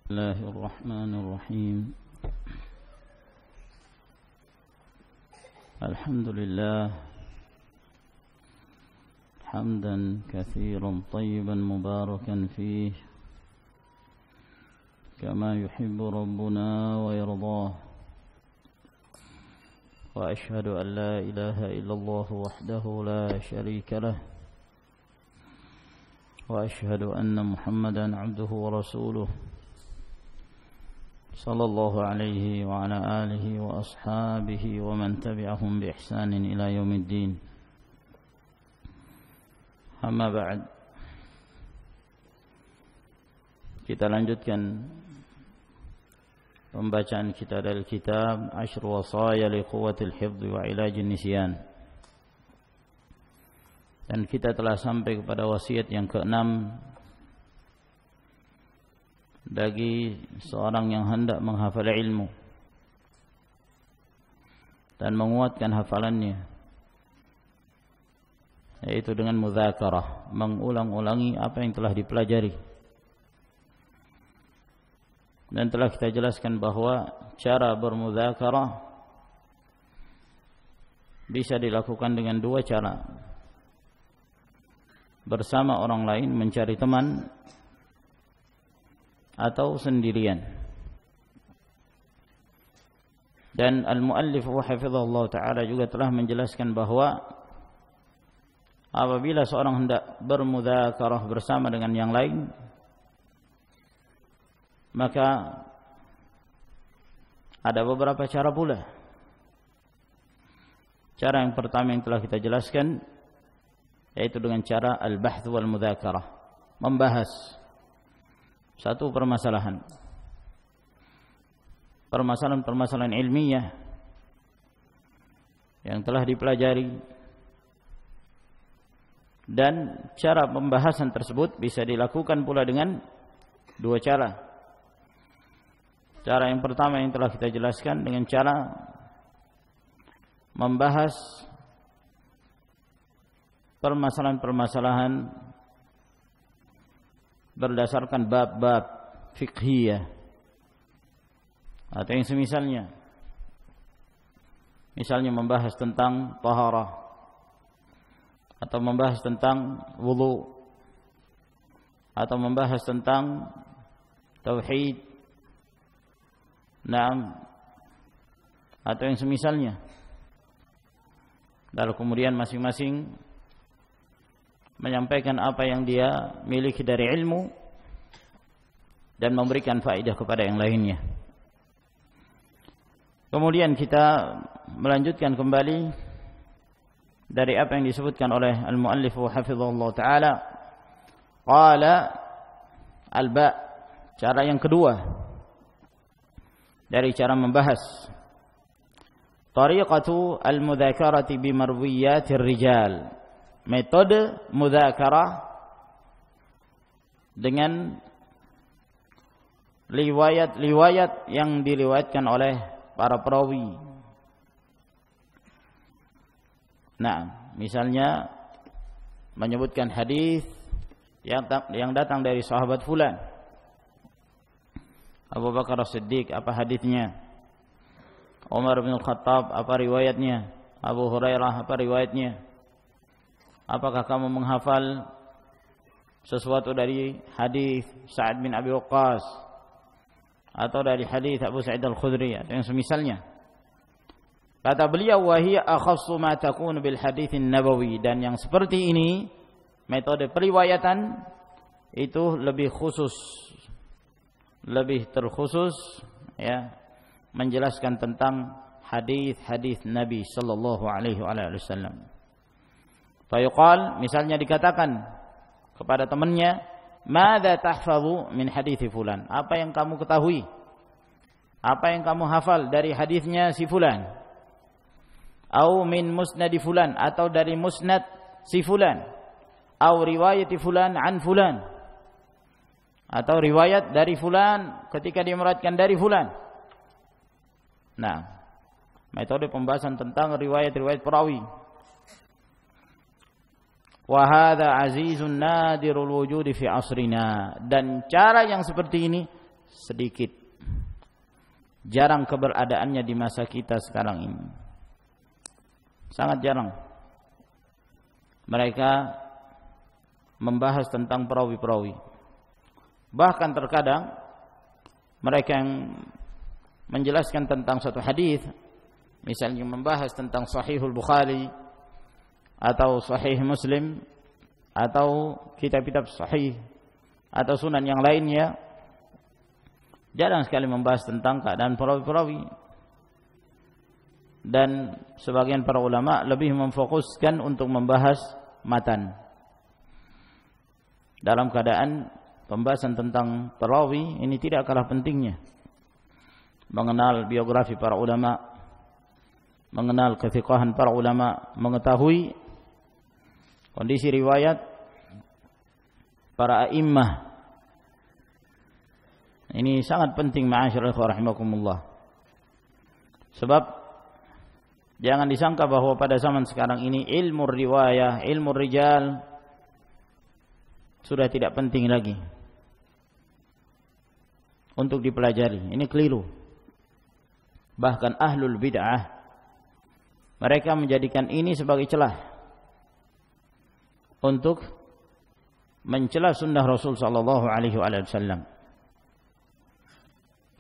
الله الرحمن الرحيم. الحمد لله حمدا كثيرا طيبا مباركا فيه كما يحب ربنا ويرضاه، وأشهد أن لا إله إلا الله وحده لا شريك له، وأشهد أن محمدا عبده ورسوله صلى الله عليه وعلى آله وأصحابه ومن تبعهم بإحسان إلى يوم الدين. أما بعد، kita lanjutkan pembacaan kita dari kitab Ashr Wasaya li Quwwatil Hifdz wa Ilajin Nisyan. Dan kita telah sampai kepada wasiat yang ke-6 bagi seorang yang hendak menghafal ilmu dan menguatkan hafalannya, yaitu dengan mudzakarah, mengulang-ulangi apa yang telah dipelajari. Dan telah kita jelaskan bahwa cara bermudzakarah bisa dilakukan dengan dua cara: bersama orang lain, mencari teman, atau sendirian. Dan al-muallif hafizahullah ta'ala juga telah menjelaskan bahwa apabila seorang hendak bermudzakarah bersama dengan yang lain, maka ada beberapa cara pula. Cara yang pertama yang telah kita jelaskan, yaitu dengan cara al-bahth wal mudzakarah, membahas satu permasalahan ilmiah yang telah dipelajari, dan cara pembahasan tersebut bisa dilakukan pula dengan dua cara. Cara yang pertama yang telah kita jelaskan dengan cara membahas permasalahan-permasalahan berdasarkan bab-bab fiqhiyah atau yang semisalnya. Misalnya membahas tentang taharah, atau membahas tentang wudu, atau membahas tentang tauhid, atau yang semisalnya. Lalu kemudian masing-masing menyampaikan apa yang dia miliki dari ilmu dan memberikan faedah kepada yang lainnya. Kemudian kita melanjutkan kembali dari apa yang disebutkan oleh al-muallif hafizahullah ta'ala. Qala al-ba', cara yang kedua dari cara membahas, tariqatu al-mudzakarati bi marwiyatir rijal, metode mudzakarah dengan riwayat-riwayat yang diriwayatkan oleh para perawi. Misalnya menyebutkan hadis yang datang dari sahabat fulan, Abu Bakar As-Siddiq, apa hadisnya? Umar bin Khattab, apa riwayatnya? Abu Hurairah, apa riwayatnya? Apakah kamu menghafal sesuatu dari hadis Sa'ad bin Abi Waqqas atau dari hadis Abu Sa'id Al-Khudri atau yang semisalnya? Kata beliau, wa hiya akhassu ma takunu bil hadits an-nabawi, dan yang seperti ini, metode periwayatan itu lebih khusus, lebih terkhusus, ya, menjelaskan tentang hadis-hadis Nabi sallallahu alaihi wasallam. Fayuqal, misalnya dikatakan kepada temannya, madza tahfazu min hadithi fulan, apa yang kamu ketahui, apa yang kamu hafal dari hadisnya si fulan, au min musnadi fulan, atau dari musnad si fulan, au riwayati fulan an fulan, atau riwayat dari fulan ketika dia meriwayatkan dari fulan. Metode pembahasan tentang riwayat-riwayat perawi. Wa hadza azizun nadirul wujudi fi asrina, dan cara yang seperti ini sedikit. Jarang keberadaannya di masa kita sekarang ini. Sangat jarang. Mereka membahas tentang perawi-perawi. Bahkan terkadang mereka yang menjelaskan tentang suatu hadis, misalnya membahas tentang Sahihul Bukhari atau Sahih Muslim atau kitab-kitab sahih atau sunan yang lainnya, jarang sekali membahas tentang keadaan perawi-perawi. Dan sebagian para ulama lebih memfokuskan untuk membahas matan. Dalam keadaan pembahasan tentang perawi ini tidak kalah pentingnya. Mengenal biografi para ulama, mengenal kefiqahan para ulama, mengetahui kondisi riwayat para a'immah. Ini sangat penting ma'asyiral ikhwah rahimakumullah. Sebab jangan disangka bahwa pada zaman sekarang ini ilmu riwayah, ilmu rijal sudah tidak penting lagi untuk dipelajari. Ini keliru. Bahkan ahlul bid'ah mereka menjadikan ini sebagai celah untuk mencela sunnah Rasul sallallahu alaihi wasallam.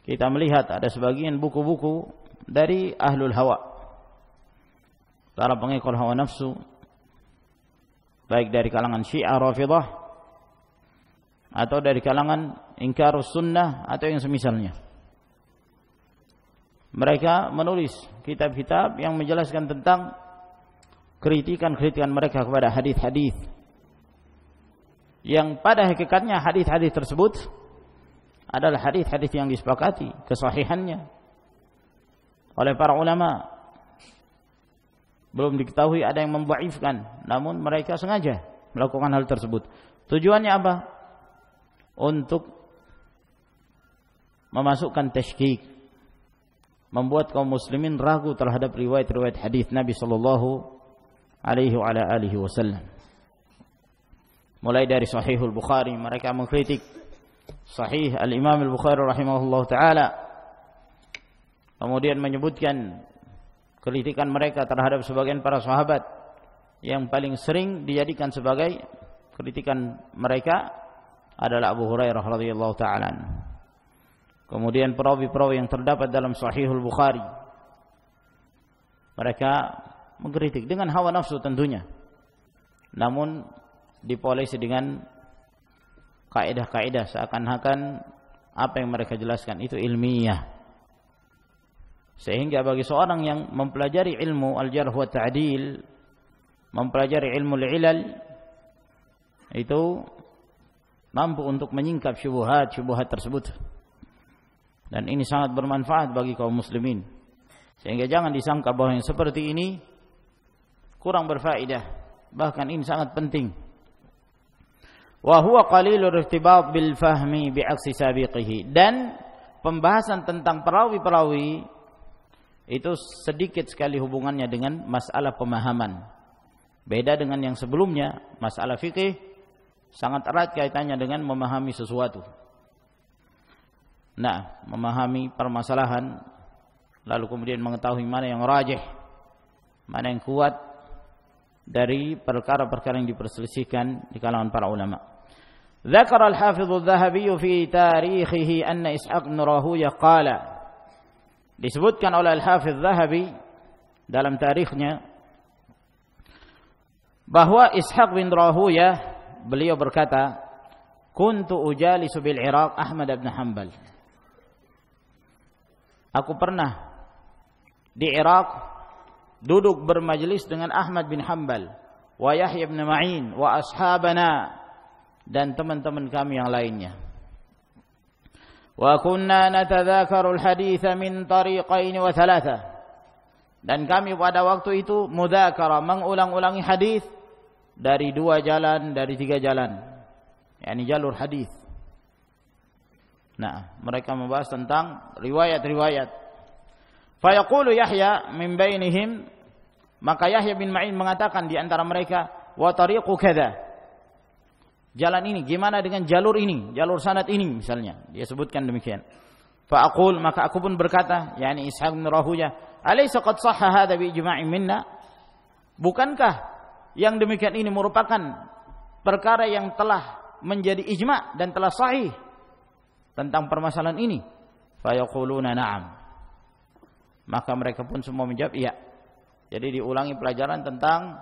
Kita melihat ada sebagian buku-buku dari ahlul hawa, para pengikut hawa nafsu, baik dari kalangan Syiah Rafidah atau dari kalangan ingkarus sunnah atau yang semisalnya. Mereka menulis kitab-kitab yang menjelaskan tentang kritikan-kritikan mereka kepada hadis-hadis yang pada hakikatnya hadis-hadis tersebut adalah hadis-hadis yang disepakati kesahihannya oleh para ulama. Belum diketahui ada yang membaifkan, namun mereka sengaja melakukan hal tersebut. Tujuannya apa? Untuk memasukkan tasykik, membuat kaum muslimin ragu terhadap riwayat-riwayat hadis Nabi sallallahu alaihi wasallam. Mulai dari Sahihul Bukhari, mereka mengkritik Sahih Al-Imam Al-Bukhari rahimahullah ta'ala. Kemudian menyebutkan kritikan mereka terhadap sebagian para sahabat yang paling sering dijadikan sebagai kritikan mereka adalah Abu Hurairah radhiyallahu ta'ala. Kemudian perawi-perawi yang terdapat dalam Sahihul Bukhari, mereka mengkritik dengan hawa nafsu tentunya, namun dipolesi dengan kaidah-kaidah seakan-akan apa yang mereka jelaskan itu ilmiah. Sehingga bagi seorang yang mempelajari ilmu al-jarh wa ta'dil, mempelajari ilmu al-ilal, itu mampu untuk menyingkap syubhat tersebut. Dan ini sangat bermanfaat bagi kaum muslimin. Sehingga jangan disangka bahwa yang seperti ini kurang berfaedah. Bahkan ini sangat penting. Wa huwa qalilur irtibat bil fahmi bi'aksi sabiqihi. Dan pembahasan tentang perawi-perawi itu sedikit sekali hubungannya dengan masalah pemahaman. Beda dengan yang sebelumnya, masalah fikih sangat erat kaitannya dengan memahami sesuatu. Nah, memahami permasalahan, lalu kemudian mengetahui mana yang rajih, mana yang kuat dari perkara-perkara yang diperselisihkan di kalangan para ulama. Dzakara al-Hafidz adz-Dzahabi fi tarikhihi anna Ishaq bin Rahuyah qala. Disebutkan oleh Al-Hafidz adz-Dzahabi dalam tarikhnya bahwa Ishaq bin Rahuyah beliau berkata, "Kuntu ujalisu bil Iraq Ahmad bin Hanbal." Aku pernah di Irak duduk bermajlis dengan Ahmad bin Hanbal, wa Yahya bin Ma'in, wa ashabana, dan teman-teman kami yang lainnya. Wa kunna natadzakaru al-haditha min tariqain wa thalatha. Dan kami pada waktu itu mudzakara, mengulang-ulangi hadis dari 2 jalan, dari 3 jalan. yakni jalur hadis. Nah, mereka membahas tentang riwayat-riwayat. Fa yaqulu Yahya min bainihim, maka Yahya bin Ma'in mengatakan di antara mereka, wa tariqu kadza. jalan ini, gimana dengan jalur ini, jalur sanad ini misalnya. Dia sebutkan demikian. Fa aqul, maka aku pun berkata, yakni Ishaq bin Rahuyah, alaysa qad sahha hadha bi ijma'in minna? Bukankah yang demikian ini merupakan perkara yang telah menjadi ijma' dan telah sahih tentang permasalahan ini? Fa yaquluna na'am. Maka mereka pun semua menjawab iya. Jadi diulangi pelajaran tentang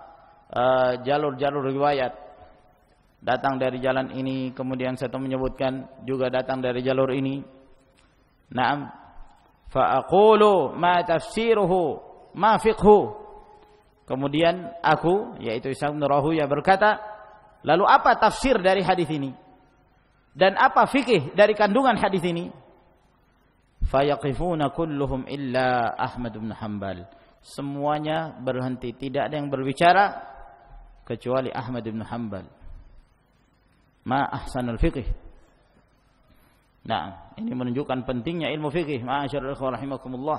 jalur-jalur riwayat. Datang dari jalan ini, kemudian satu menyebutkan juga datang dari jalur ini. Naam. Fa aqulu ma tafsiruhu ma fiqhu. Kemudian aku, yaitu Ishaq bin Rahuyah berkata, lalu apa tafsir dari hadis ini? Dan apa fikih dari kandungan hadis ini? Fa yaqifuna kulluhum illa Ahmad bin Hanbal. Semuanya berhenti, tidak ada yang berbicara kecuali Ahmad bin Hanbal. Ma ahsanul fiqh. Nah, ini menunjukkan pentingnya ilmu fikih. Ma'asyiral ikhwah rahimakumullah.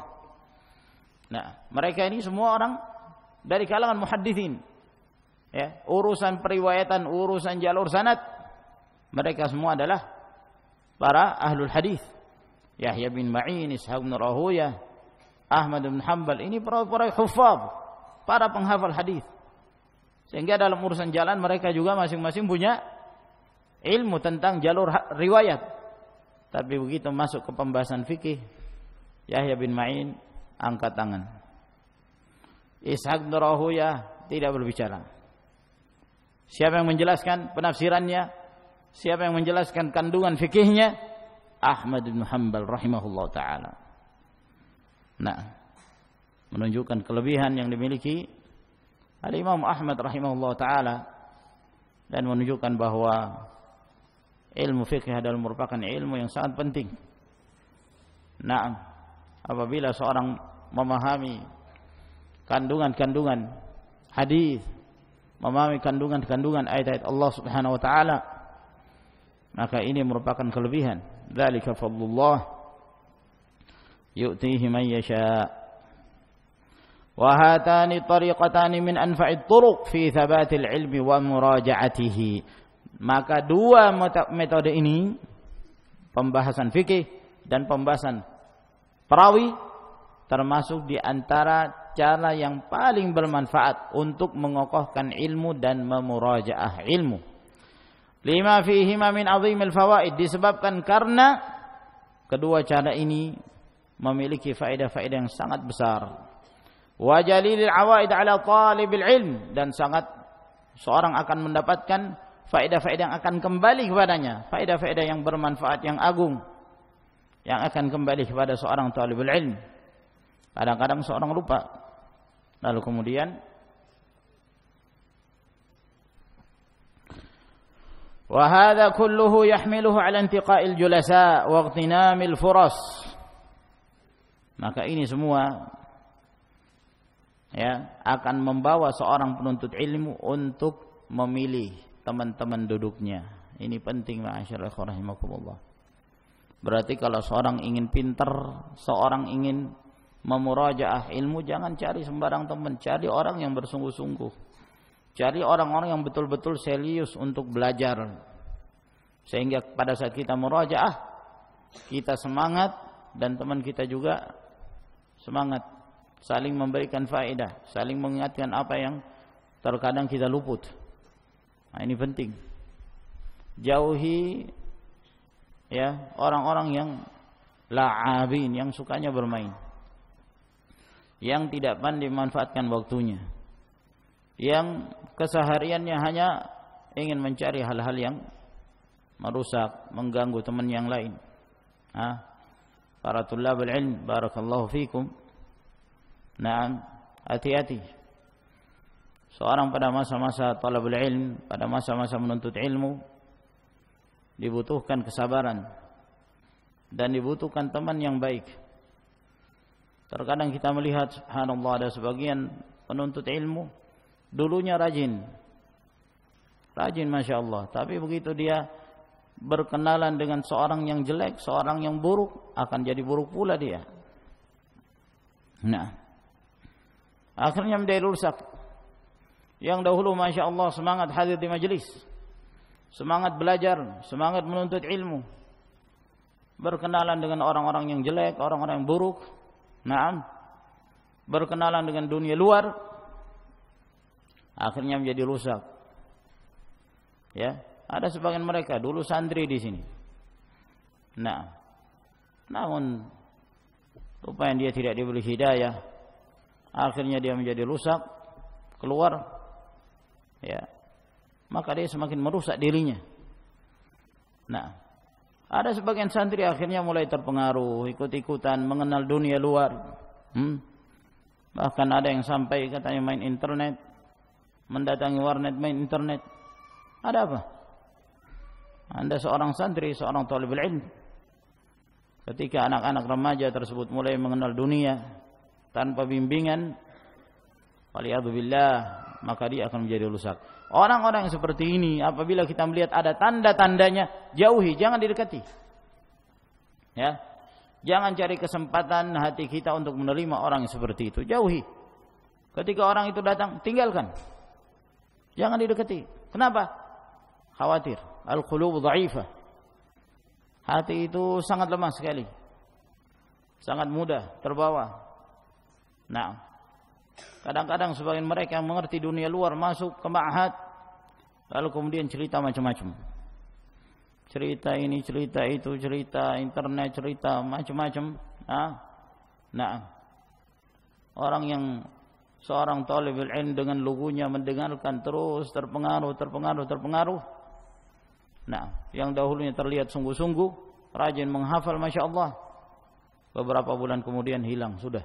Nah, mereka ini semua orang dari kalangan muhadditsin. Ya, urusan periwayatan, urusan jalur sanad, mereka semua adalah para ahlul hadis. Yahya bin Ma'in, Ishaq bin Rahuyah, Ahmad bin Hanbal, ini para hufaz, para penghafal hadis. Sehingga dalam urusan jalan mereka juga masing-masing punya ilmu tentang jalur riwayat. Tapi begitu masuk ke pembahasan fikih, Yahya bin Ma'in angkat tangan. Ishaq bin Rahuyah tidak berbicara. Siapa yang menjelaskan penafsirannya? Siapa yang menjelaskan kandungan fikihnya? Ahmad bin Hanbal rahimahullah ta'ala. Nah, menunjukkan kelebihan yang dimiliki Al-Imam Ahmad rahimahullah ta'ala, dan menunjukkan bahwa ilmu fikih adalah merupakan ilmu yang sangat penting. Nah, apabila seorang memahami kandungan-kandungan hadis, memahami kandungan-kandungan ayat-ayat Allah Subhanahu wa taala, maka ini merupakan kelebihan. Dzalika fadlullah yu'tihi man yasha. Wa hatani tariqatani min anfa'it turuq fi thabatil ilmi wa muraja'atihi. Maka dua metode ini, pembahasan fikih dan pembahasan perawi, termasuk di antara cara yang paling bermanfaat untuk mengokohkan ilmu dan memurajaah ilmu. Lima fihima min azimil fawaid, disebabkan karena kedua cara ini memiliki faedah-faedah yang sangat besar. Wa jalilil awaid ala talibil ilm, dan sangat seorang akan mendapatkan faedah-faedah yang akan kembali kepadanya, faedah-faedah yang bermanfaat, yang agung, yang akan kembali kepada seorang talibul ilm. Kadang-kadang seorang lupa, lalu kemudian wa hadha kulluhu yahmiluhu ala intiqa'il julasa wa ightinamil furas. Maka ini semua ya akan membawa seorang penuntut ilmu untuk memilih teman-teman duduknya. Ini penting, ma'asyiral ikhwah rahimakumullah. Berarti kalau seorang ingin pintar, seorang ingin memurajaah ilmu, jangan cari sembarang teman, cari orang yang bersungguh-sungguh. Cari orang-orang yang betul-betul serius untuk belajar. Sehingga pada saat kita murajaah, kita semangat dan teman kita juga semangat, saling memberikan faedah, saling mengingatkan apa yang terkadang kita luput. Nah, ini penting. Jauhi ya orang-orang yang la'abin, yang sukanya bermain, yang tidak pandai memanfaatkan waktunya, yang kesehariannya hanya ingin mencari hal-hal yang merusak, mengganggu teman yang lain. Para tullabul ilm, barakallahu fikum. Nah, hati-hati. Seorang pada masa-masa talabul ilm, pada masa-masa menuntut ilmu, dibutuhkan kesabaran dan dibutuhkan teman yang baik. Terkadang kita melihat, subhanallah, ada sebagian penuntut ilmu dulunya rajin, masya Allah, tapi begitu dia berkenalan dengan seorang yang jelek, seorang yang buruk, akan jadi buruk pula dia. Nah, akhirnya menjadi rusak. Yang dahulu masya Allah semangat hadir di majelis, semangat belajar, semangat menuntut ilmu, berkenalan dengan orang-orang yang jelek, orang-orang yang buruk, berkenalan dengan dunia luar, akhirnya menjadi rusak. Ya, ada sebagian mereka dulu santri di sini. Namun rupanya dia tidak diberi hidayah, akhirnya dia menjadi rusak, keluar, ya, maka dia semakin merusak dirinya. Ada sebagian santri akhirnya mulai terpengaruh, ikut-ikutan mengenal dunia luar. Bahkan ada yang sampai katanya main internet, mendatangi warnet, main internet. Ada apa? Anda seorang santri, seorang talibul ilm. Ketika anak-anak remaja tersebut mulai mengenal dunia tanpa bimbingan, waliyadzubillah, maka dia akan menjadi rusak. Orang-orang yang seperti ini, apabila kita melihat ada tanda-tandanya, jauhi, jangan didekati. Ya, jangan cari kesempatan hati kita untuk menerima orang yang seperti itu. Jauhi. Ketika orang itu datang, tinggalkan. Jangan didekati. Kenapa? Khawatir. Al-qulubu dha'ifah. Hati itu sangat lemah sekali. Sangat mudah terbawa. Kadang-kadang sebagian mereka yang mengerti dunia luar masuk ke ma'had, lalu kemudian cerita macam-macam. Cerita ini, cerita itu, cerita internet, cerita macam-macam. Orang yang seorang talibul ilm dengan lugunya mendengarkan terus terpengaruh. Yang dahulunya terlihat sungguh-sungguh rajin menghafal, Masya Allah, beberapa bulan kemudian hilang sudah.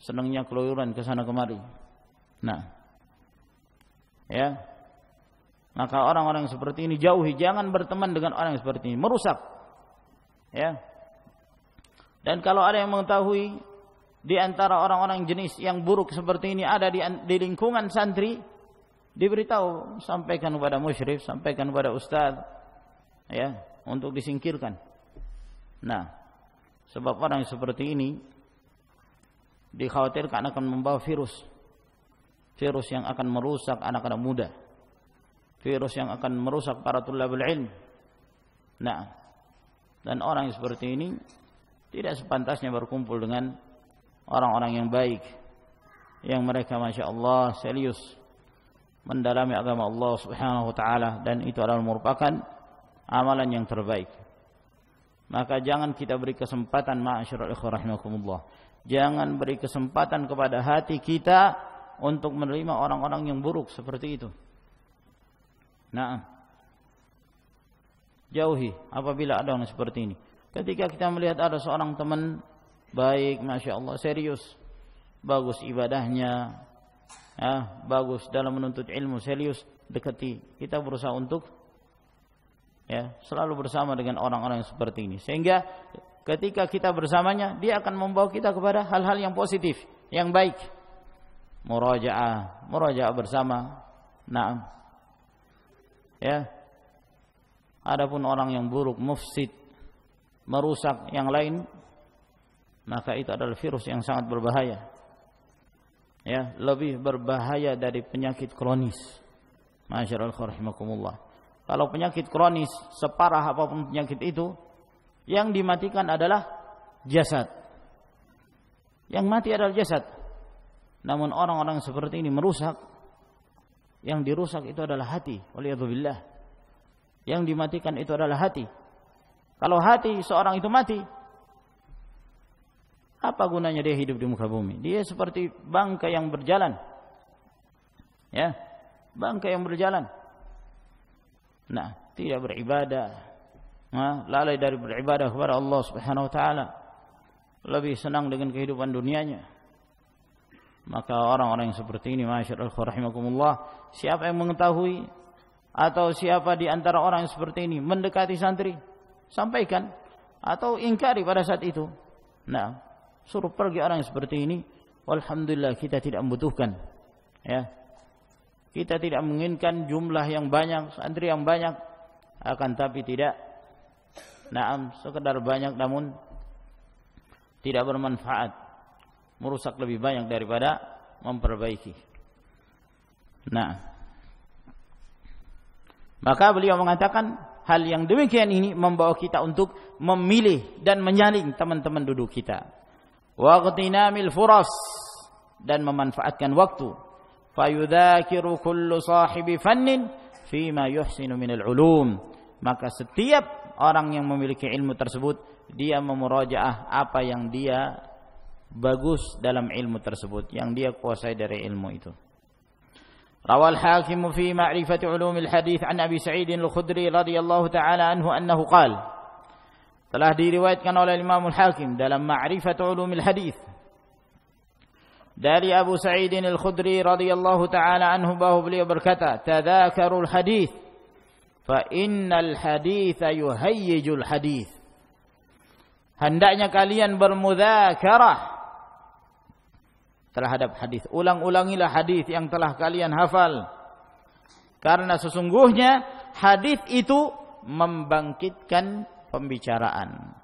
Senangnya keluyuran ke sana kemari. Ya. Maka orang-orang seperti ini jauhi, jangan berteman dengan orang yang seperti ini, merusak. Ya. Dan kalau ada yang mengetahui di antara orang-orang jenis yang buruk seperti ini ada di lingkungan santri, diberitahu, sampaikan kepada musyrif, sampaikan kepada ustaz, ya, untuk disingkirkan. Sebab orang yang seperti ini dikhawatirkan akan membawa virus yang akan merusak anak-anak muda, virus yang akan merusak para thulabul ilm. Dan orang yang seperti ini tidak sepantasnya berkumpul dengan orang-orang yang baik, yang mereka Masya Allah serius mendalami agama Allah Subhanahu wa ta'ala, dan itu adalah merupakan amalan yang terbaik. Maka jangan kita beri kesempatan, ma'asyiral ikhwah rahimakumullah, jangan beri kesempatan kepada hati kita untuk menerima orang-orang yang buruk seperti itu. Jauhi apabila ada orang seperti ini. Ketika kita melihat ada seorang teman baik, Masya Allah, serius, bagus ibadahnya, bagus dalam menuntut ilmu, serius, dekati. Kita berusaha untuk selalu bersama dengan orang-orang yang seperti ini, sehingga ketika kita bersamanya, dia akan membawa kita kepada hal-hal yang positif, yang baik. Murajaah bersama. Adapun orang yang buruk, mufsid, merusak yang lain, maka itu adalah virus yang sangat berbahaya. Lebih berbahaya dari penyakit kronis. Masyaallah rahimakumullah. Kalau penyakit kronis, separah apapun penyakit itu, yang dimatikan adalah jasad. Yang mati adalah jasad. Namun orang-orang seperti ini merusak. Yang dirusak itu adalah hati. Waliyadzubillah. Yang dimatikan itu adalah hati. Kalau hati seorang itu mati, apa gunanya dia hidup di muka bumi? Dia seperti bangkai yang berjalan. Bangkai yang berjalan. Tidak beribadah, lalai dari beribadah kepada Allah Subhanahu wa ta'ala, lebih senang dengan kehidupan dunianya. Maka orang-orang yang seperti ini, masyaallah rahimakumullah, siapa yang mengetahui atau siapa di antara orang yang seperti ini mendekati santri, sampaikan atau ingkari pada saat itu. Suruh pergi orang yang seperti ini. Alhamdulillah, kita tidak membutuhkan. Kita tidak menginginkan jumlah yang banyak, santri yang banyak, akan tapi tidak, sekedar banyak namun tidak bermanfaat, merusak lebih banyak daripada memperbaiki. Maka beliau mengatakan hal yang demikian ini membawa kita untuk memilih dan menyaring teman-teman duduk kita. Waqtinamil furas, dan memanfaatkan waktu. Fayudzakiru kullu sahibi fannin fima yuhsinu minal ulum. Maka setiap orang yang memiliki ilmu tersebut, dia memurajaah apa yang dia bagus dalam ilmu tersebut, yang dia kuasai dari ilmu itu. Rawal Hakim fi ma'rifati ulumil hadis an Abi Sa'id al-Khudri radhiyallahu ta'ala anhu annahu qala. Telah diriwayatkan oleh Imam Al-Hakim dalam ma'rifati ulumil hadis dari Abu Sa'id al-Khudri radhiyallahu ta'ala anhu bahwa beliau berkata, tadzakarul hadis fa innal haditsa yuhayyijul hadis. Hendaknya kalian bermudzakarah terhadap hadis. Ulang-ulangilah hadis yang telah kalian hafal. Karena sesungguhnya hadis itu membangkitkan pembicaraan.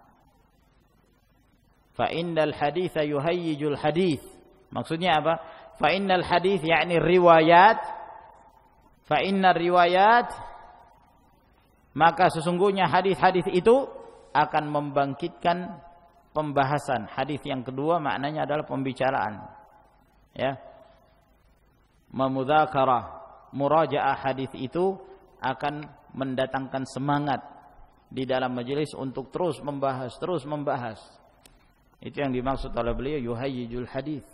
Fa innal haditsa yuhayyijul hadis. Maksudnya apa? Fa innal hadis yakni riwayat. Fa innar riwayat, maka sesungguhnya hadis-hadis itu akan membangkitkan pembahasan. Hadis yang kedua maknanya adalah pembicaraan. Ya. Memudzakarah, murajaah hadis itu akan mendatangkan semangat di dalam majelis untuk terus membahas. Itu yang dimaksud oleh beliau yuhayyijul hadis.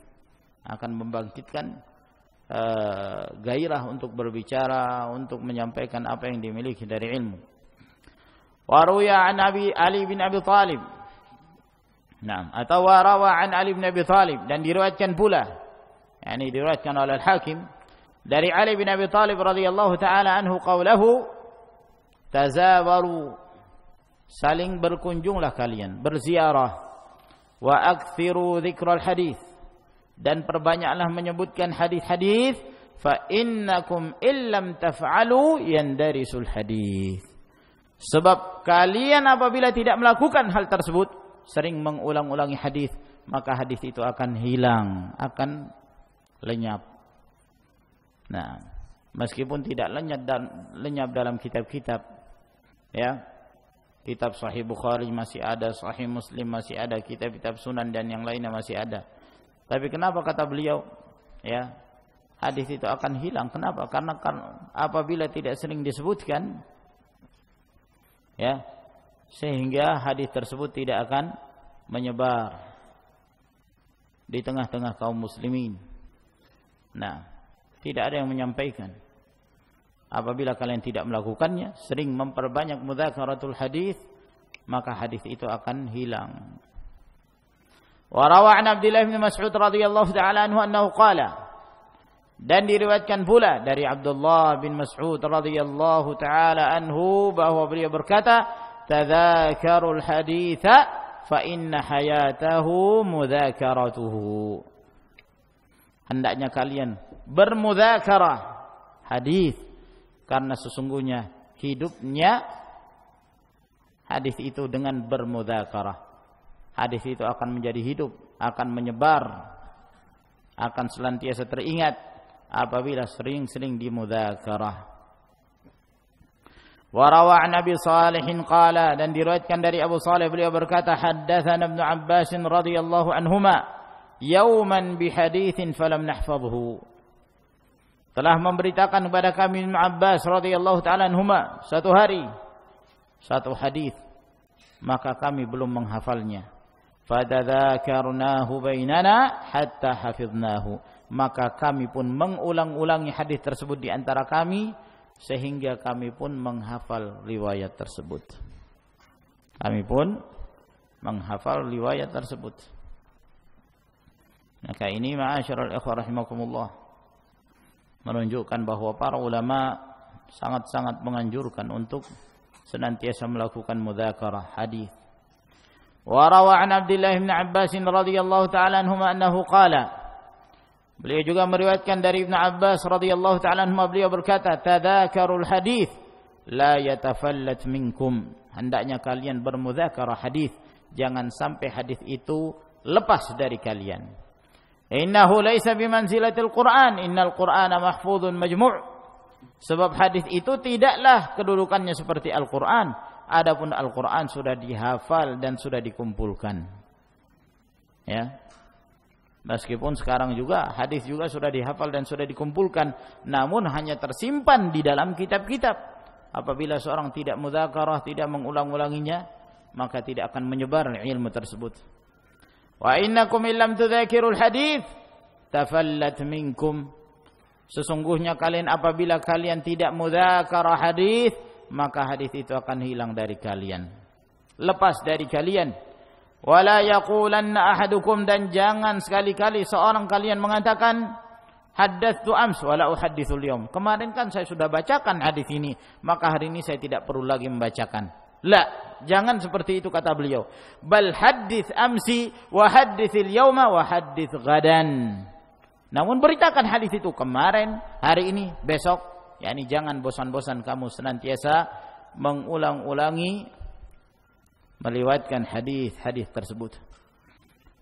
Akan membangkitkan gairah untuk berbicara, untuk menyampaikan apa yang dimiliki dari ilmu. Waruya an Ali bin Abi Thalib. Naam, atau warawa an Ali bin Abi Thalib, dan diriwayatkan pula, yakni diriwayatkan oleh Al-Hakim dari Ali bin Abi Thalib radhiyallahu taala anhu qaulahu, tazawaru, saling berkunjunglah kalian, berziarah, wa aktsiru dzikral hadis, dan perbanyaklah menyebutkan hadis-hadis, fa innakum illam taf'alu yandarisul hadis. Sebab kalian apabila tidak melakukan hal tersebut, sering mengulang-ulangi hadis, maka hadis itu akan hilang, akan lenyap. Nah, meskipun tidak lenyap dalam kitab-kitab, ya, kitab Sahih Bukhari masih ada, Sahih Muslim masih ada, kitab-kitab Sunan dan yang lainnya masih ada. Tapi kenapa kata beliau, ya, hadis itu akan hilang? Kenapa? Karena apabila tidak sering disebutkan, ya, sehingga hadis tersebut tidak akan menyebar di tengah-tengah kaum muslimin. Nah, tidak ada yang menyampaikan. Apabila kalian tidak melakukannya, sering memperbanyak mudzakaratul hadis, maka hadis itu akan hilang. Wa rawa an Abdullah bin Mas'ud radhiyallahu ta'ala anhu annahu qala, dan diriwayatkan pula dari Abdullah bin Mas'ud radhiyallahu ta'ala anhu bahwa beliau berkata, tadzakarul haditsa fa inna hayatahu mudzakaratuhu. Hendaknya kalian bermudzakarah hadis, karena sesungguhnya hidupnya hadis itu dengan bermudzakarah. Hadis itu akan menjadi hidup, akan menyebar, akan senantiasa teringat apabila sering-sering dimudzakarah. Wa rawa an Abi Shalih qala, dan diriwayatkan dari Abu Shalih beliau berkata, haddatsana Ibnu Abbas radhiyallahu anhuma yauman bi haditsin falam nahfadhhu. Telah memberitakan kepada kami Ibnu Abbas radhiyallahu taala anhuma satu hari satu hadis, maka kami belum menghafalnya. Fadzakarnahu bainana hatta hafidnahu, maka kami pun mengulang-ulangi hadis tersebut di antara kami sehingga kami pun menghafal riwayat tersebut. Kami pun menghafal riwayat tersebut. Maka ini ma'asyiral ikhwah rahimakumullah, menunjukkan bahwa para ulama sangat-sangat menganjurkan untuk senantiasa melakukan mudzakarah hadis. Wa rawa an Abdullah bin Abbas radhiyallahu ta'ala anhuma annahu qala, beliau juga meriwayatkan dari Ibnu Abbas radhiyallahu ta'ala anhuma, beliau berkata, tadzakarul hadis la yatafallat minkum. Hendaknya kalian bermudzakarah hadis, jangan sampai hadis itu lepas dari kalian. Innahu laisa bimanzilatil Qur'an, innal Qur'ana mahfuzun majmu'. Sebab hadis itu tidaklah kedudukannya seperti Al-Quran. Adapun Al-Quran sudah dihafal dan sudah dikumpulkan. Ya. Meskipun sekarang juga hadis juga sudah dihafal dan sudah dikumpulkan, namun hanya tersimpan di dalam kitab-kitab. Apabila seorang tidak mudzakarah, tidak mengulang-ulanginya, maka tidak akan menyebar ilmu tersebut. Wa innakum illam tudzakirul hadits tafallat minkum. Sesungguhnya kalian apabila kalian tidak mudzakarah hadis, maka hadis itu akan hilang dari kalian, lepas dari kalian. Wala yaqulanna ahadukum, dan jangan sekali-kali seorang kalian mengatakan haddatsu ams wala uhadditsul yaum. Kemarin kan saya sudah bacakan hadis ini, maka hari ini saya tidak perlu lagi membacakan. La, jangan seperti itu kata beliau. Bal haddits amsi wa hadditsil yauma wa haddits gadan. Namun beritakan hadis itu kemarin, hari ini, besok. yakni jangan bosan-bosan kamu senantiasa mengulang-ulangi meliwatkan hadis-hadis tersebut.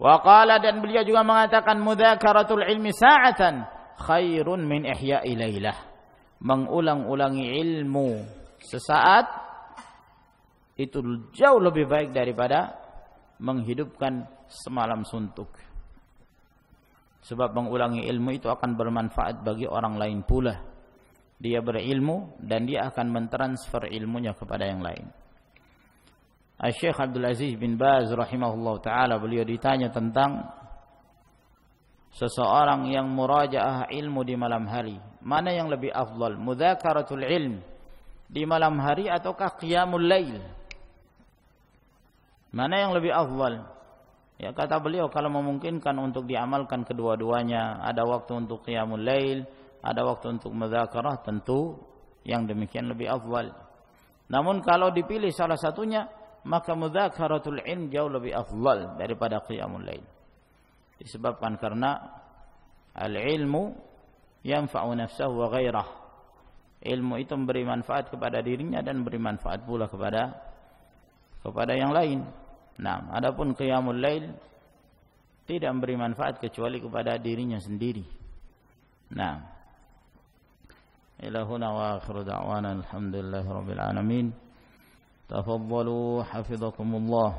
Wa qala, dan beliau juga mengatakan mudzakaratul ilmi sa'atan khairun min ihya'i lailah. Mengulang-ulangi ilmu sesaat itu jauh lebih baik daripada menghidupkan semalam suntuk. Sebab mengulangi ilmu itu akan bermanfaat bagi orang lain pula. Dia berilmu dan dia akan mentransfer ilmunya kepada yang lain. Syekh Abdul Aziz bin Baz rahimahullah ta'ala, beliau ditanya tentang seseorang yang murajaah ilmu di malam hari. Mana yang lebih afdal? Mudzakaratul ilm di malam hari ataukah qiyamul lail? Mana yang lebih afdal? Ya, kata beliau, kalau memungkinkan untuk diamalkan kedua-duanya, ada waktu untuk qiyamul lail, ada waktu untuk mudzakarah, tentu yang demikian lebih afdal. Namun kalau dipilih salah satunya, maka mudzakaratul ilm jauh lebih afdal daripada qiyamul lail. Disebabkan karena al-ilmu yanfa'u nafsahu wa ghairah. Ilmu itu memberi manfaat kepada dirinya dan memberi manfaat pula kepada yang lain. Nah, adapun qiyamul lail tidak memberi manfaat kecuali kepada dirinya sendiri. Nah, ila huna wa akhiru da'wana alhamdulillahirabbil alamin. Tafaddalu hafizakumullah.